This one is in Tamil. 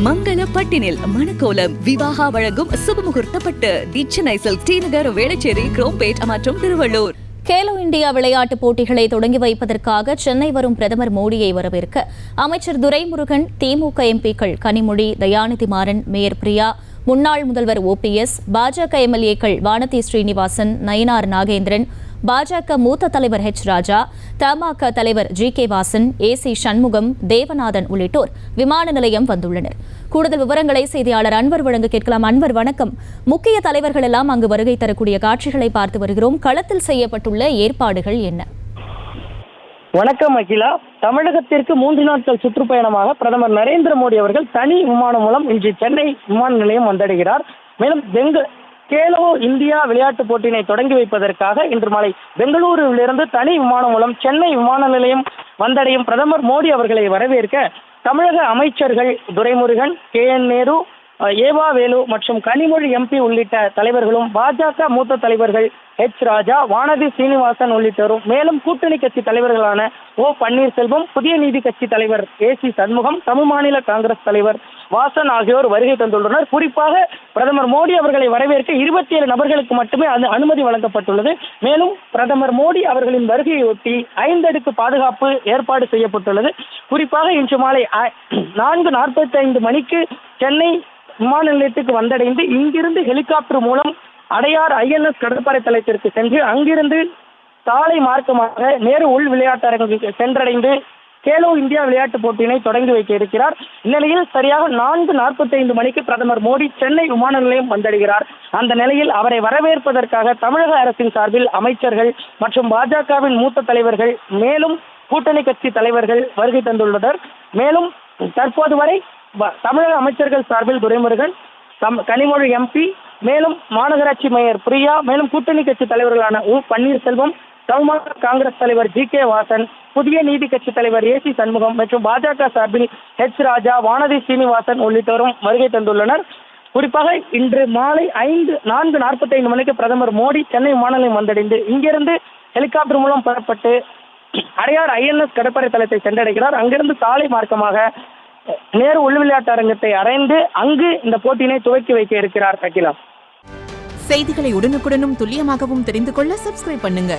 மங்கள பட்டினில் மணக்கோலம் விவாகா வழங்கும் சுபமுகூர்த்த பட்டு தி சென்னை சில்க் டி நகர், வேளச்சேரி, குரோம்பேட் மற்றும் திருவள்ளூர். கேலோ இந்தியா விளையாட்டுப் போட்டிகளை தொடங்கி வைப்பதற்காக சென்னை வரும் பிரதமர் மோடியை வரவேற்க அமைச்சர் துரைமுருகன், திமுக எம்பிக்கள் கனிமொழி, தயாநிதி மாறன், மேயர் பிரியா, முன்னாள் முதல்வர் OPS, பாஜக எம்எல்ஏக்கள் வானதி ஸ்ரீனிவாசன், நயினார் நாகேந்திரன், பாஜக மூத்த தலைவர் H. ராஜா, தமாக தலைவர் GK வாசன், AC சண்முகம், தேவநாதன் உள்ளிட்டோர் விமான நிலையம் வந்துள்ளனர். கூடுதல் விவரங்களை செய்தியாளர் அன்வர் வழங்க கேட்கலாம். அன்வர், வணக்கம். முக்கிய தலைவர்கள் எல்லாம் அங்கு வருகை தரக்கூடிய காட்சிகளை பார்த்து வருகிறோம். களத்தில் செய்யப்பட்டுள்ள ஏற்பாடுகள் என்ன? வணக்கம் அகிலா. தமிழகத்திற்கு 3 நாட்கள் சுற்றுப்பயணமாக பிரதமர் நரேந்திர மோடி அவர்கள் தனி விமானம் மூலம் இன்று சென்னை விமான நிலையம் வந்தடைகிறார். மேலும் கேலோ இந்தியா விளையாட்டுப் போட்டியினை தொடங்கி வைப்பதற்காக இன்று மாலை பெங்களூருவிலிருந்து தனி விமானம் மூலம் சென்னை விமான நிலையம் வந்தடையும் பிரதமர் மோடி அவர்களை வரவேற்க தமிழக அமைச்சர்கள் துரைமுருகன், KN நேரு, ஏவா வேலு மற்றும் கனிமொழி MP உள்ளிட்ட தலைவர்களும், பாஜக மூத்த தலைவர்கள் H. ராஜா, வானதி ஸ்ரீனிவாசன் உள்ளிட்டோரும், மேலும் கூட்டணி கட்சி தலைவர்களான O. பன்னீர்செல்வம், புதிய நீதி கட்சி தலைவர் AC சண்முகம், தமிழ் மாநில காங்கிரஸ் தலைவர் வாசன் ஆகியோர் வருகை தந்துள்ளனர். குறிப்பாக பிரதமர் மோடி அவர்களை வரவேற்க 27 நபர்களுக்கு மட்டுமே அனுமதி வழங்கப்பட்டுள்ளது. மேலும் பிரதமர் மோடி அவர்களின் வருகையொட்டி 5 அடுக்கு பாதுகாப்பு ஏற்பாடு செய்யப்பட்டுள்ளது. குறிப்பாக இன்று மாலை 4:45 மணிக்கு சென்னை விமான நிலையத்துக்கு வந்தடைந்து இங்கிருந்து ஹெலிகாப்டர் மூலம் அடையார் INS கடற்படை தளத்திற்கு சென்று அங்கிருந்து சாலை மார்க்கமாக நேரு உள் விளையாட்டரங்குக்கு சென்றடைந்து கேலோ இந்தியா விளையாட்டுப் போட்டியினை தொடங்கி வைக்க இருக்கிறார். இந்நிலையில் சரியாக 4:45 மணிக்கு பிரதமர் மோடி சென்னை விமான நிலையம் வந்தடைகிறார். அந்த நிலையில் அவரை வரவேற்பதற்காக தமிழக அரசின் சார்பில் அமைச்சர்கள் மற்றும் பாஜகவின் மூத்த தலைவர்கள், மேலும் கூட்டணி கட்சி தலைவர்கள் வருகை தந்துள்ளனர். மேலும் தற்போது வரை தமிழக அமைச்சர்கள் சார்பில் துரைமுருகன், கனிமொழி MP, மேலும் மாநகராட்சி மேயர் பிரியா, மேலும் கூட்டணி கட்சி தலைவர்களான O. பன்னீர்செல்வம், தமிழ்நாடு காங்கிரஸ் தலைவர் GK வாசன், புதிய நீதி கட்சி தலைவர் AC சண்முகம் மற்றும் பாஜக சார்பில் H. ராஜா, வானதி ஸ்ரீனிவாசன் உள்ளிட்டோரும் வருகை தந்துள்ளனர். குறிப்பாக இன்று மாலை 4:45 மணிக்கு பிரதமர் மோடி சென்னை விமான நிலையம் வந்தடைந்து இங்கிருந்து ஹெலிகாப்டர் மூலம் புறப்பட்டு அடையார் INS கடற்படை தளத்தை சென்றடைகிறார். அங்கிருந்து சாலை மார்க்கமாக நேரு உள் விளையாட்டு அரங்கத்தை அடைந்து அங்கு இந்த போட்டியினை துவக்கி வைக்க இருக்கிறார். அகிலா, செய்திகளை உடனுக்குடனும் துல்லியமாகவும் தெரிந்து கொள்ள சப்ஸ்கிரைப் பண்ணுங்க.